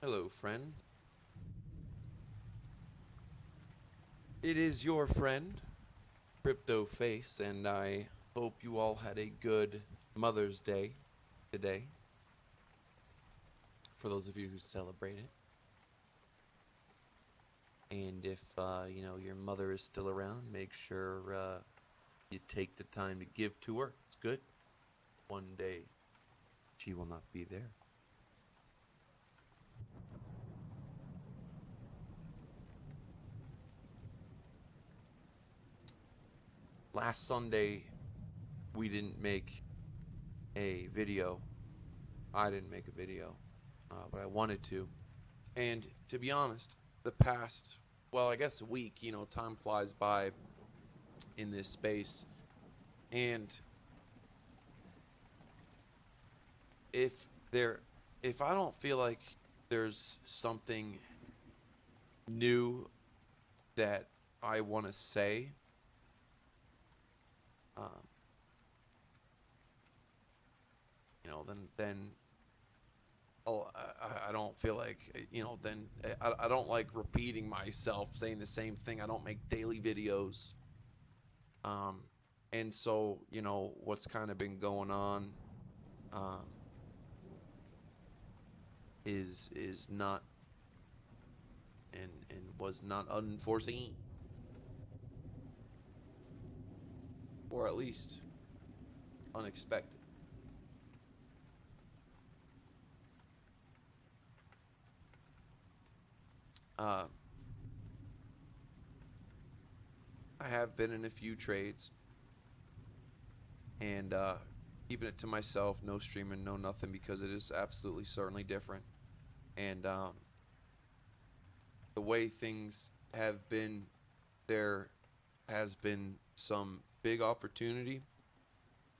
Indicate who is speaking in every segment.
Speaker 1: Hello, friend. It is your friend, CryptoFace, and I hope you all had a good Mother's Day today, for those of you who celebrate it. And if, your mother is still around, make sure you take the time to give to her. It's good. One day, she will not be there. Last Sunday, we didn't make a video. I didn't make a video, but I wanted to. And to be honest, the past, well, I guess a week, time flies by in this space. And if I don't feel like there's something new that I want to say, then I don't feel like, then I don't like repeating myself, saying the same thing. I don't make daily videos. And so, what's kind of been going on is not and was not unforeseen. Or at least unexpected. I have been in a few trades, and keeping it to myself, no streaming, no nothing, because it is absolutely certainly different. And the way things have been, there has been some big opportunity,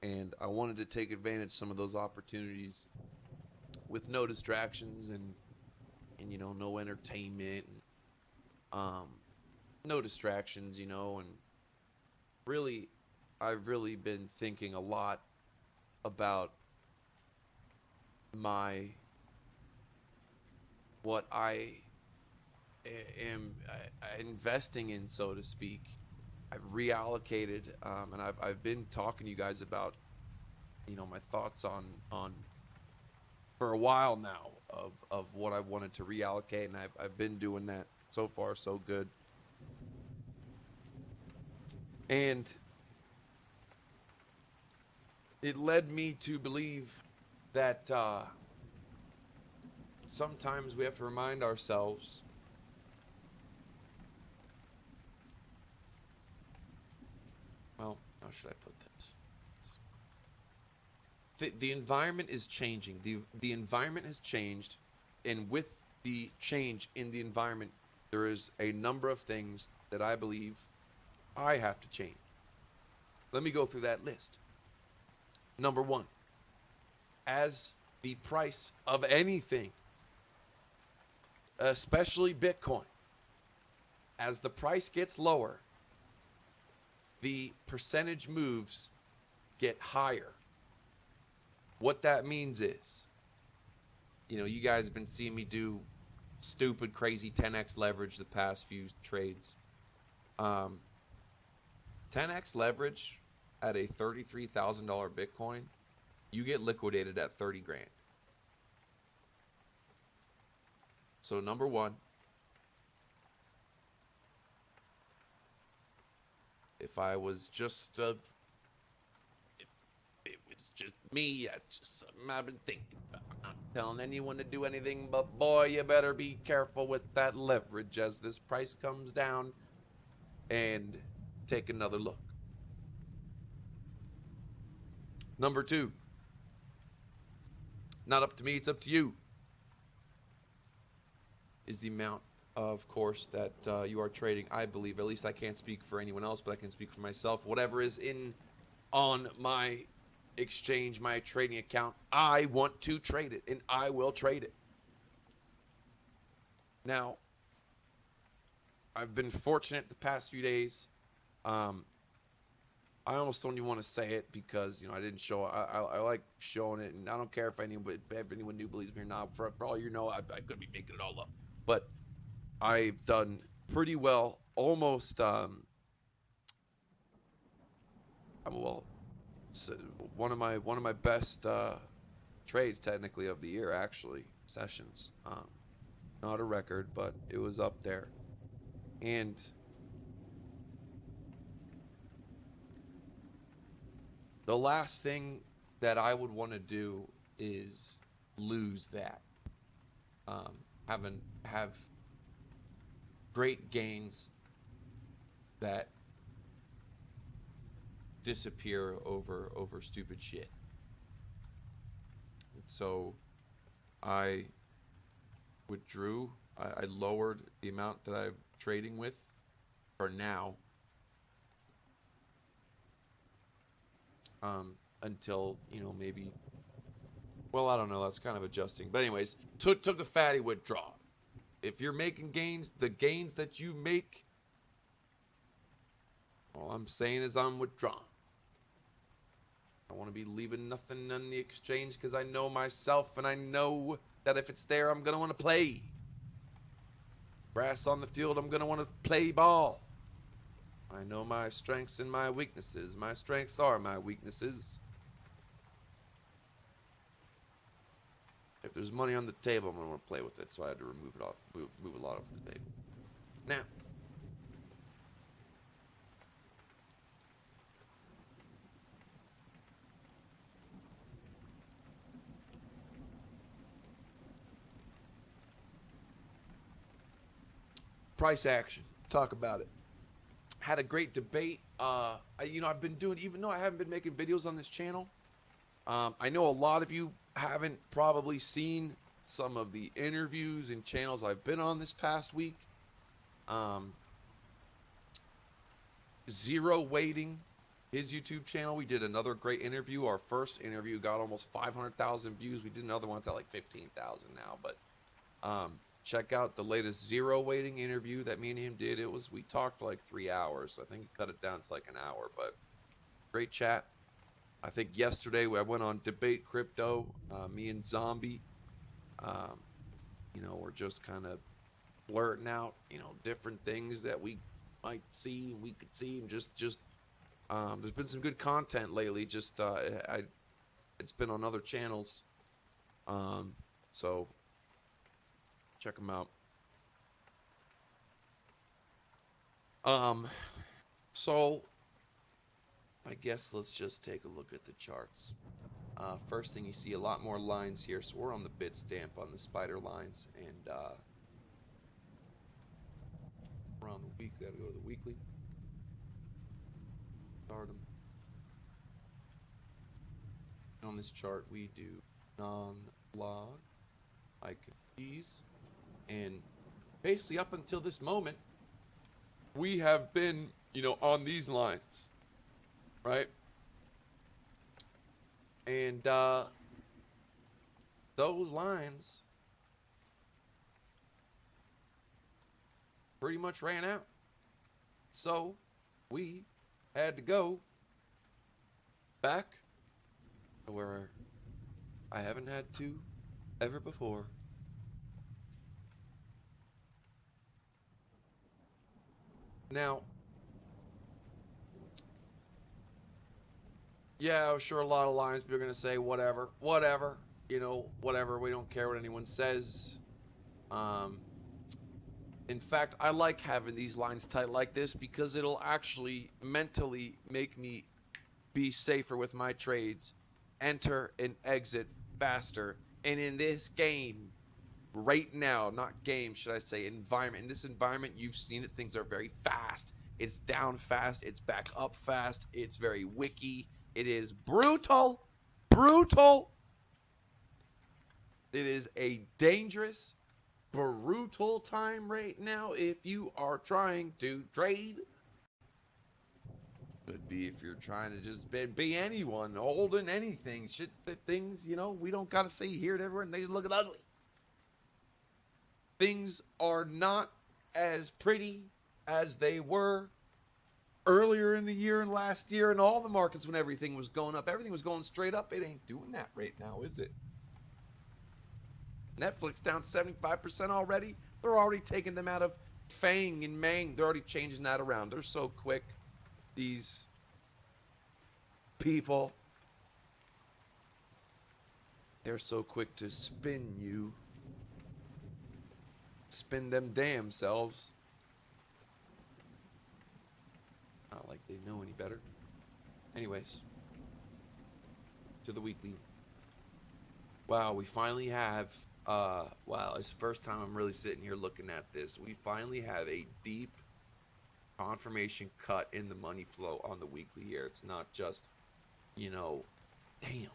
Speaker 1: and I wanted to take advantage of some of those opportunities with no distractions and no entertainment, and no distractions, and really, I've really been thinking a lot about what I am investing in, so to speak. I've reallocated, and I've been talking to you guys about, my thoughts on for a while now of what I wanted to reallocate, and I've been doing that. So far, so good. And it led me to believe that sometimes we have to remind ourselves well, how should I put this? The environment is changing. The environment has changed, and with the change in the environment, there is a number of things that I believe I have to change. Let me go through that list. Number one, as the price of anything, especially Bitcoin, as the price gets lower, the percentage moves get higher. What that means is, you guys have been seeing me do stupid, crazy 10x leverage the past few trades. 10x leverage at a $33,000 Bitcoin, you get liquidated at 30 grand. So number one, if I was just if it was just me, that's just something I've been thinking about. I'm not telling anyone to do anything, but boy, you better be careful with that leverage as this price comes down, and take another look. Number two, not up to me, it's up to you, is the amount, of course, that you are trading. I believe, at least I can't speak for anyone else, but I can speak for myself. Whatever is on my exchange, my trading account, I want to trade it, and I will trade it. Now, I've been fortunate the past few days. I almost don't even want to say it because, you know, I didn't show. I like showing it, and I don't care if anyone new believes me or not. For all you know, I could be making it all up, but I've done pretty well. Almost, well, so one of my best trades technically of the year, actually, sessions. Not a record, but it was up there, and the last thing that I would want to do is lose that. Have great gains that disappear over stupid shit. And so I withdrew. I lowered the amount that I'm trading with for now. Until, you know, maybe, well, I don't know, that's kind of adjusting, but anyways, took a fatty withdrawal. If you're making gains, the gains that you make, all I'm saying is I'm withdrawing. I want to be leaving nothing on the exchange because I know myself, and I know that if it's there, I'm going to want to play. Grass on the field, I'm going to want to play ball. I know my strengths and my weaknesses. My strengths are my weaknesses. If there's money on the table, I'm going to want to play with it, so I had to remove it off, move a lot off the table. Now, price action. Talk about it. Had a great debate. I've been doing, even though I haven't been making videos on this channel, I know a lot of you haven't probably seen some of the interviews and channels I've been on this past week. Zero Waiting, his YouTube channel, we did another great interview. Our first interview got almost 500,000 views. We did another one that's at like 15,000 now, but check out the latest Zero Waiting interview that me and him did. We talked for like 3 hours. I think he cut it down to like an hour, but great chat. I think yesterday I went on Debate Crypto, me and Zombie. We're just kind of blurting out, different things that we might see and we could see, and just there's been some good content lately. It's been on other channels, so check them out. So I guess let's just take a look at the charts. First thing, you see a lot more lines here, so we're on the bit stamp on the spider lines, and we're on the week. Gotta go to the weekly. Start them. On this chart, we do non-log, ICPs, and basically up until this moment, we have been, on these lines, right? And those lines pretty much ran out. So we had to go back to where I haven't had to ever before. Now, yeah, I'm sure a lot of lines people are going to say, whatever, whatever, we don't care what anyone says. In fact, I like having these lines tight like this because it'll actually mentally make me be safer with my trades, enter and exit faster. And in this game, right now, not game, should I say, environment. In this environment, you've seen it, things are very fast. It's down fast, it's back up fast, it's very wiki. It is brutal. Brutal. It is a dangerous, brutal time right now if you are trying to trade. Could be if you're trying to just be anyone, holding anything. Shit, things, we don't got to say here to everyone. They just look ugly. Things are not as pretty as they were earlier in the year and last year and all the markets when everything was going up. Everything was going straight up. It ain't doing that right now, is it? Netflix down 75% already. They're already taking them out of Fang and Mang. They're already changing that around. They're so quick. These people. They're so quick to spin you. Spin them damn selves. Not like they know any better. Anyways. To the weekly. Wow, we finally have, wow, it's the first time I'm really sitting here looking at this. We finally have a deep confirmation cut in the money flow on the weekly here. It's not just, you know, damn.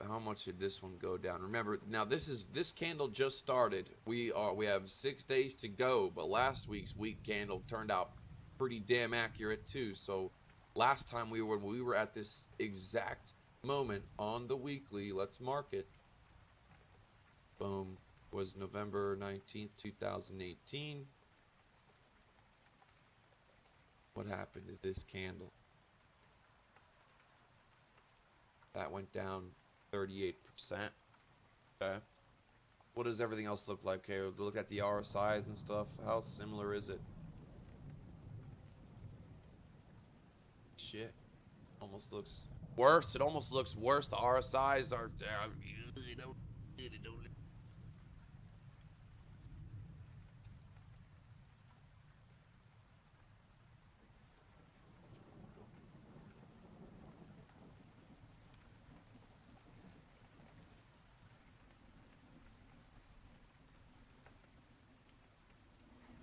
Speaker 1: How much did this one go down? Remember, now this candle just started. We have 6 days to go, but last week's week candle turned out pretty damn accurate too. So last time we were at this exact moment on the weekly, let's mark it. Boom, was November 19th, 2018. What happened to this candle? That went down 38%. Okay. What does everything else look like? Okay, look at the RSIs and stuff. How similar is it? Shit. Almost looks worse. It almost looks worse. The RSIs are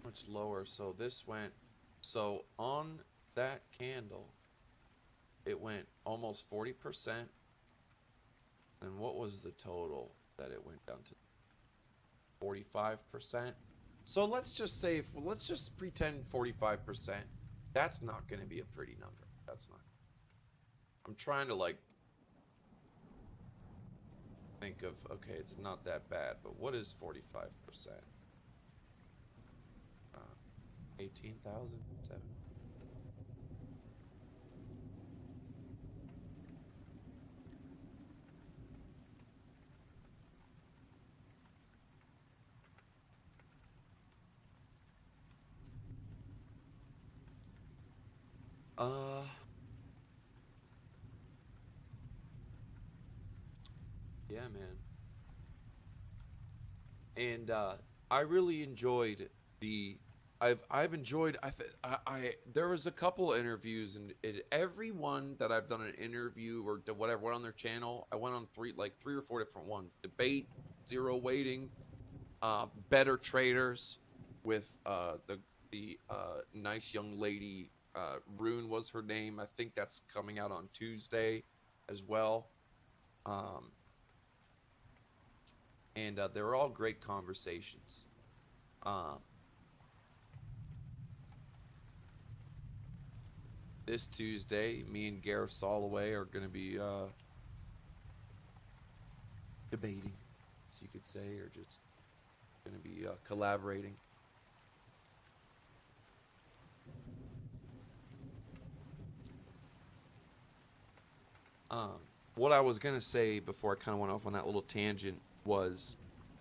Speaker 1: much lower. So this went, so on that candle it went almost 40%. And what was the total that it went down to? 45%. So let's just say, let's just pretend 45%. That's not going to be a pretty number. That's not. I'm trying to like think of, okay, it's not that bad, but what is 45%? 18,007. Yeah, man. And I really enjoyed the. I've enjoyed. I there was a couple interviews, and every one that I've done an interview or whatever went on their channel. I went on three or four different ones. Debate, zero waiting, better traders, with the nice young lady. Rune was her name. I think that's coming out on Tuesday as well. And they were all great conversations. This Tuesday, me and Gareth Soloway are going to be debating, as you could say, or just going to be collaborating. What I was going to say before I kind of went off on that little tangent was,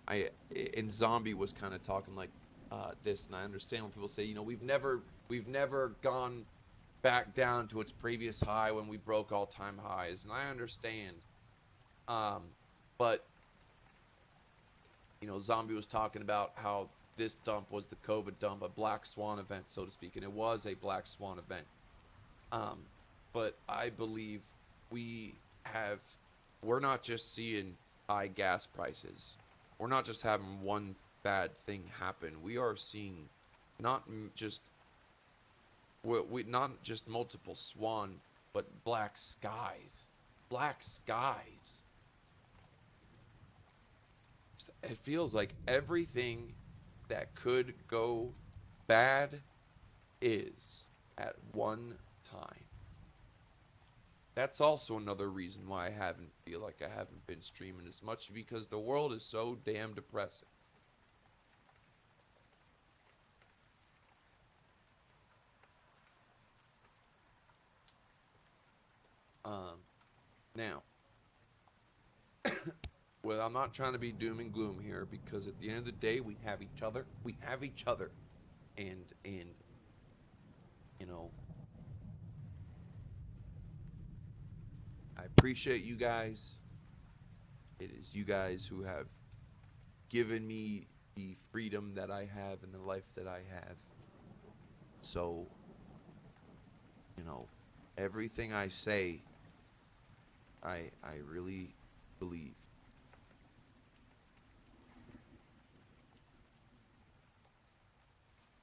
Speaker 1: and Zombie was kind of talking like this, and I understand when people say, you know, we've never gone back down to its previous high when we broke all-time highs, and I understand. But you know, Zombie was talking about how this dump was the COVID dump, a black swan event, so to speak, and it was a black swan event. But I believe we're not just seeing high gas prices. We're not just having one bad thing happen. We are seeing not just multiple swan, but black skies. Black skies. It feels like everything that could go bad is at one time. That's also another reason why I feel like I haven't been streaming as much, because the world is so damn depressing. Now, well, I'm not trying to be doom and gloom here, because at the end of the day, we have each other. We have each other, and you know, I appreciate you guys. It is you guys who have given me the freedom that I have and the life that I have. So, you know, everything I say, I really believe.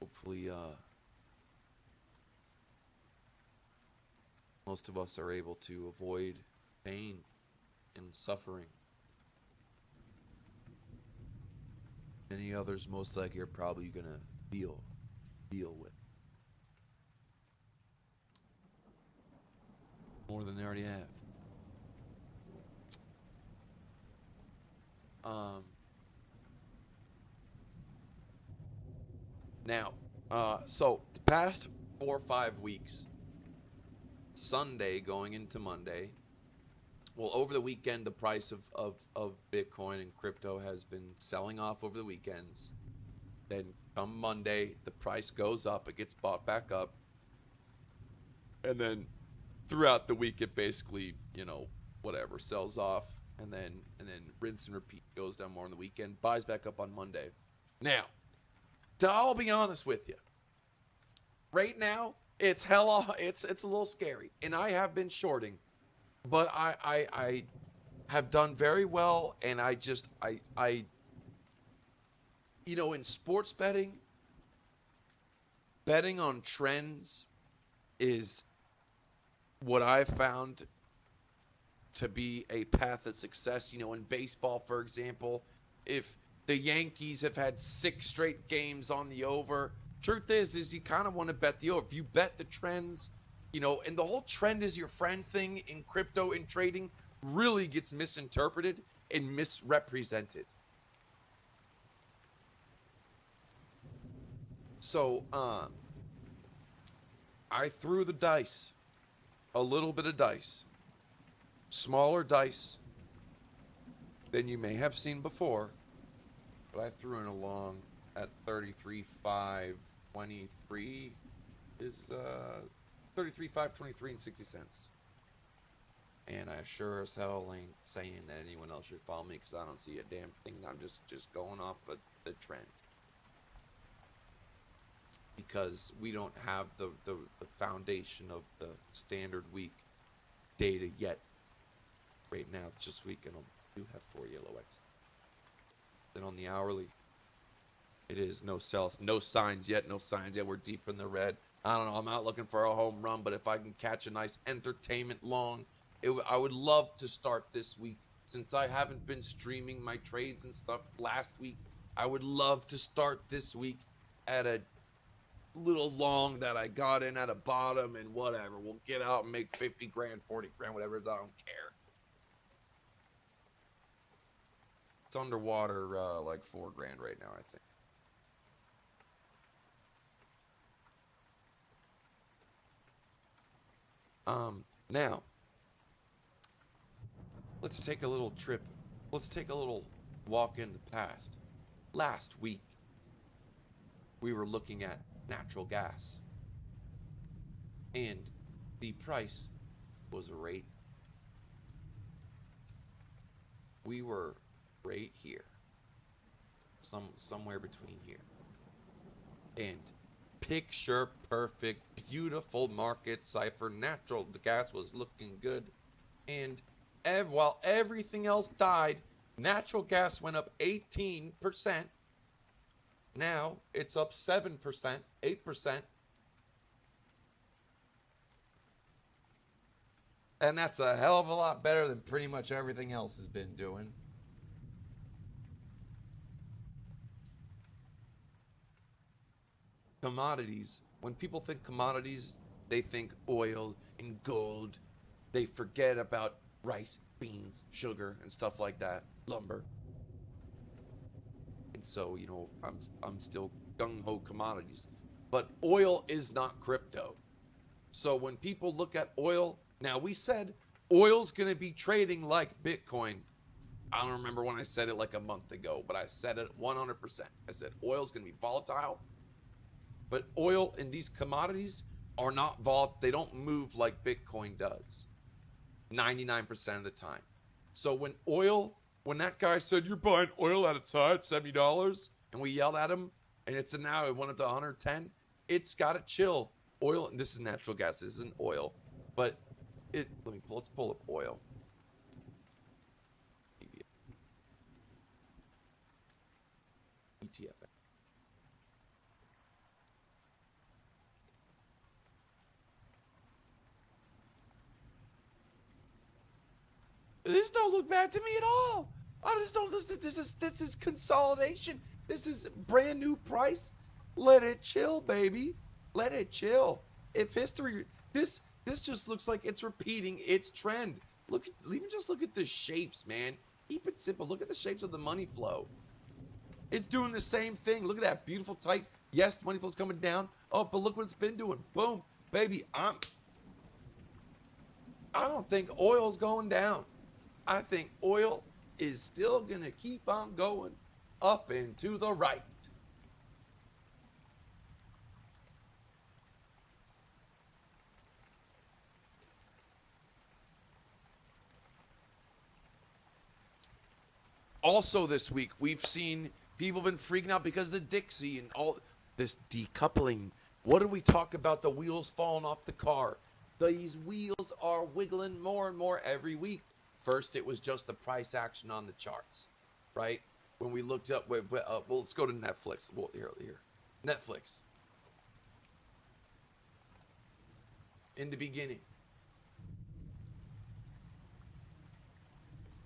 Speaker 1: Hopefully, most of us are able to avoid pain and suffering. Many others most likely are probably gonna deal with more than they already have. Now, so the past 4 or 5 weeks, Sunday going into Monday, well, over the weekend, the price of Bitcoin and crypto has been selling off over the weekends. Then come Monday, the price goes up, it gets bought back up. And then throughout the week, it basically, you know, whatever, sells off. And then rinse and repeat, goes down more on the weekend, buys back up on Monday. Now, I'll be honest with you. Right now, it's a little scary. And I have been shorting. But I have done very well, and I you know, in sports betting on trends is what I've found to be a path of success. You know, in baseball, for example, if the Yankees have had 6 straight games on the over, truth is you kind of want to bet the over. If you bet the trends, you know, and the whole trend is your friend thing in crypto and trading really gets misinterpreted and misrepresented. So, I threw the dice, a little bit of dice, smaller dice than you may have seen before, but I threw in along at 33.523 is 33.523 and 60 cents. And I sure as hell ain't saying that anyone else should follow me, because I don't see a damn thing. I'm just going off of the trend, because we don't have the foundation of the standard week data yet. Right now it's just week, and I do have 4 yellow X. Then on the hourly, it is no sells, no signs yet. We're deep in the red. I don't know. I'm not looking for a home run, but if I can catch a nice entertainment long, I would love to start this week. Since I haven't been streaming my trades and stuff last week, I would love to start this week at a little long that I got in at a bottom, and whatever. We'll get out and make 50 grand, 40 grand, whatever it is. I don't care. It's underwater like 4 grand right now, I think. Now, let's take a little trip. Let's take a little walk in the past. Last week, we were looking at natural gas, and the price was right. We were right here, somewhere between here, and picture perfect, beautiful market cipher. Natural gas was looking good, and while everything else died, natural gas went up 18%. Now it's up 7%, 8%. And that's a hell of a lot better than pretty much everything else has been doing. commodities, when people think commodities, they think oil and gold. They forget about rice, beans, sugar, and stuff like that, lumber. And so, you know, I'm still gung-ho commodities. But oil is not crypto. So when people look at oil, now we said oil's going to be trading like Bitcoin. I don't remember when I said it like a month ago, but I said it 100%. I said oil's going to be volatile, but oil and these commodities are not volatile. They don't move like Bitcoin does 99% of the time. So when that guy said, you're buying oil at its high at $70, and we yelled at him, and it's now it went up to 110, it's got to chill. Oil, and this is natural gas, this isn't oil, but let's pull up oil. ETF. This don't look bad to me at all. I just don't. This is consolidation. This is brand new price. Let it chill, baby. Let it chill. If history, this just looks like it's repeating its trend. Just look at the shapes, man. Keep it simple. Look at the shapes of the money flow. It's doing the same thing. Look at that beautiful tight. Yes, money flow's coming down. Oh, but look what it's been doing. Boom, baby. I don't think oil's going down. I think oil is still going to keep on going up and to the right. Also this week, we've seen people been freaking out because of the Dixie and all this decoupling. What did we talk about? The wheels falling off the car. These wheels are wiggling more and more every week. First, it was just the price action on the charts, right? When we looked up, well, let's go to Netflix. Well, here. Netflix. In the beginning.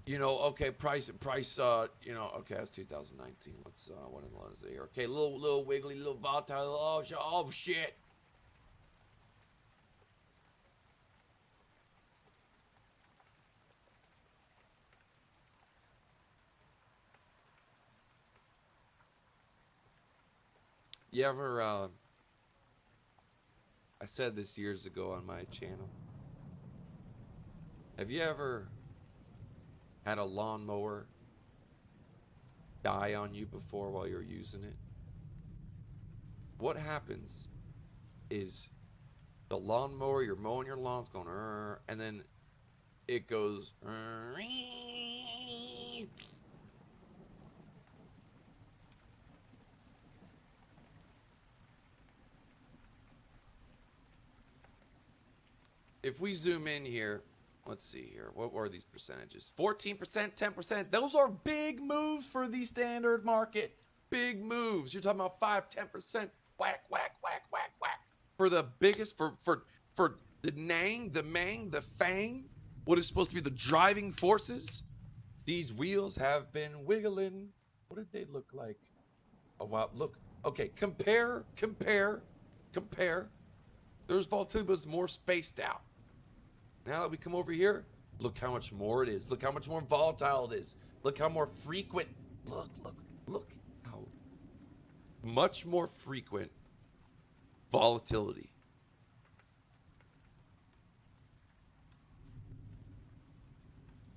Speaker 1: You know, okay, price, you know, okay, that's 2019. Let's, what is it here? Okay, little wiggly, little volatile, oh, shit. You ever, I said this years ago on my channel. Have you ever had a lawnmower die on you before while you're using it? What happens is the lawnmower, you're mowing your lawn, it's going, and then it goes, if we zoom in here, let's see here. What were these percentages? 14%, 10%. Those are big moves for the standard market. Big moves. You're talking about 5, 10%. Whack, whack, whack, whack, whack. For the biggest, for the Nang, the Mang, the Fang, what is supposed to be the driving forces, these wheels have been wiggling. What did they look like? Oh, wow. Look. Okay, compare. There's volatility, but it's more spaced out. Now that we come over here, look how much more it is. Look how much more volatile it is. Look how more frequent. Look how much more frequent volatility.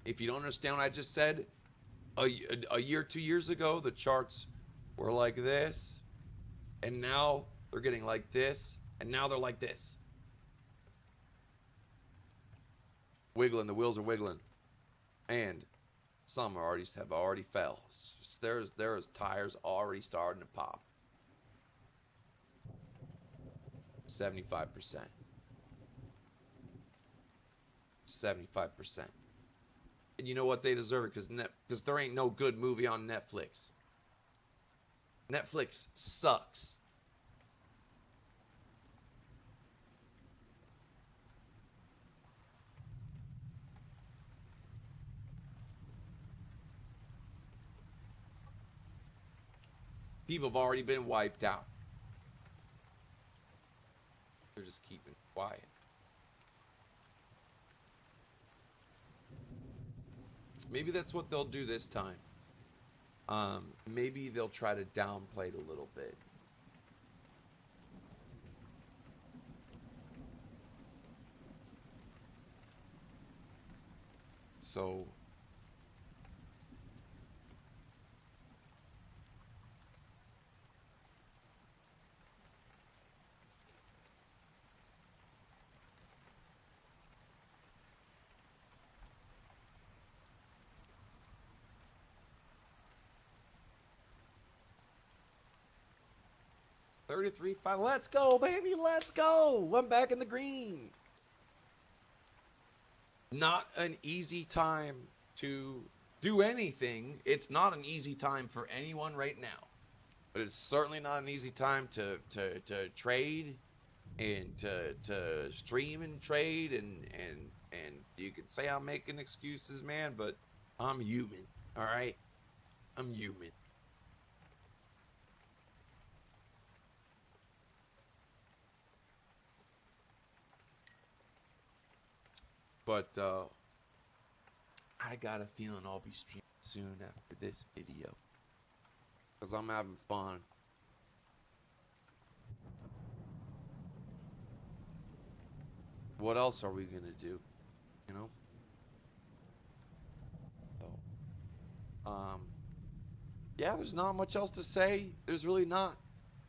Speaker 1: If you don't understand what I just said, a year, 2 years ago, the charts were like this, and now they're getting like this, and now they're like this. Wiggling, the wheels are wiggling, and some have already fell. There's tires already starting to pop. 75%. 75%. And you know what? They deserve it because there ain't no good movie on Netflix. Netflix sucks. People have already been wiped out. They're just keeping quiet. Maybe that's what they'll do this time. Maybe they'll try to downplay it a little bit. So $33.5. Let's go, baby. Let's go. I'm back in the green. Not an easy time to do anything. It's not an easy time for anyone right now. But it's certainly not an easy time to trade and to stream and trade and you can say I'm making excuses, man, but I'm human. All right? I'm human. But I got a feeling I'll be streaming soon after this video, because I'm having fun. What else are we going to do? You know? So, yeah, there's not much else to say. There's really not.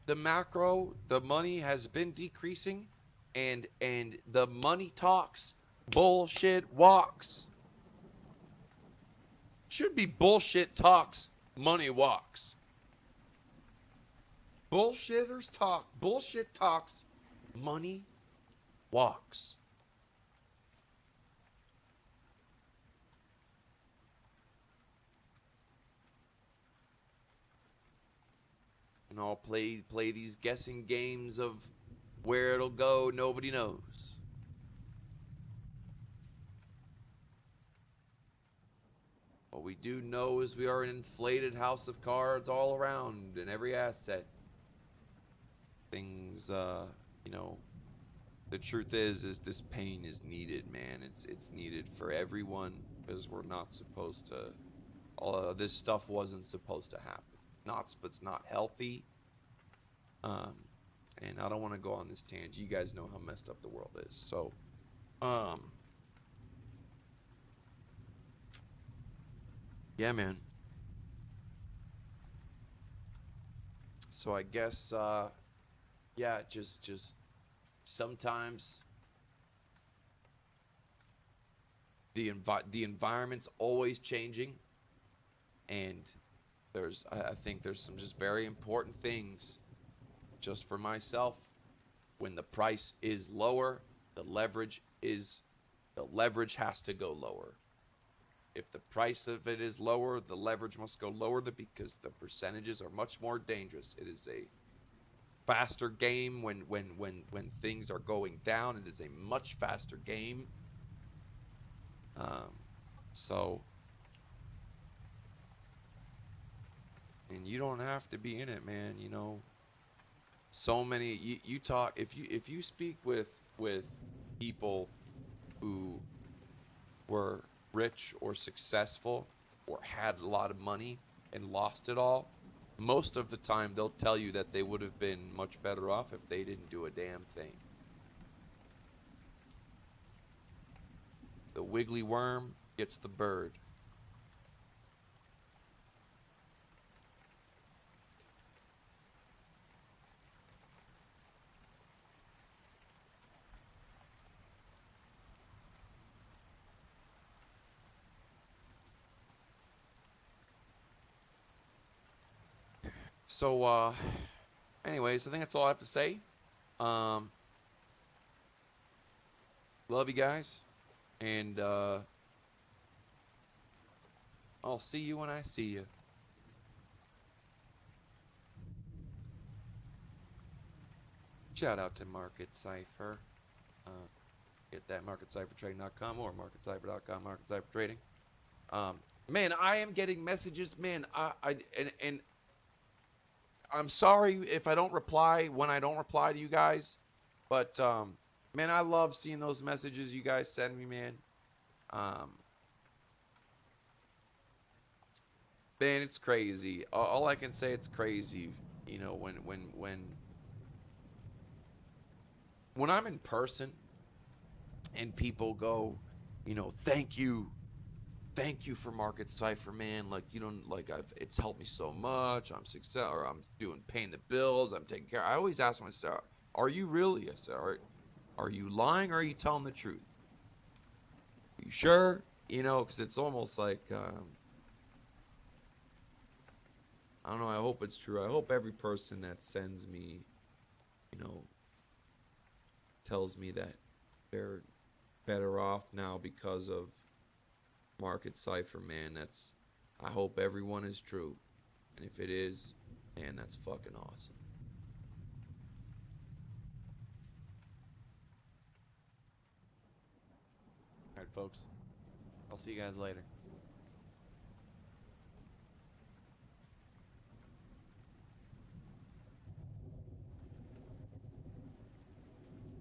Speaker 1: The macro, the money has been decreasing, and the money talks, bullshit walks. Should be bullshit talks, money walks. Bullshitters talk, bullshit talks, money walks. And I'll play these guessing games of where it'll go, nobody knows. What we do know is we are an inflated house of cards all around in every asset. Things, you know, the truth is this pain is needed, man. It's needed for everyone, because we're not supposed to. All this stuff wasn't supposed to happen. It's not healthy. And I don't want to go on this tangent. You guys know how messed up the world is. So, yeah, man. So I guess, yeah, just sometimes the environment's always changing, and I think there's some just very important things. Just for myself, when the price is lower, the leverage has to go lower. If the price of it is lower, the leverage must go lower, because the percentages are much more dangerous. It is a faster game when things are going down. It is a much faster game. So, and you don't have to be in it, man. You know, so many you talk if you speak with people who were rich or successful or had a lot of money and lost it all, most of the time they'll tell you that they would have been much better off if they didn't do a damn thing. The wiggly worm gets the bird. So, anyways, I think that's all I have to say. Love you guys, and I'll see you when I see you. Shout out to Market Cipher. Get that marketciphertrading.com or marketcipher.com, Market Cipher Trading. Man, I am getting messages, man. And I'm sorry if I don't reply when I don't reply to you guys. But man, I love seeing those messages you guys send me, man. Man, it's crazy. All I can say, it's crazy. You know, when I'm in person and people go, you know, thank you for Market Cipher, man. Like, you don't, like, it's helped me so much. I'm success, or I'm paying the bills. I'm taking care. I always ask myself, are you really? I said, are you lying, or are you telling the truth? Are you sure? You know, because it's almost like, I don't know. I hope it's true. I hope every person that sends me, you know, tells me that they're better off now because of Market Cipher, man. I hope everyone is true. And if it is, man, that's fucking awesome. All right, folks. I'll see you guys later.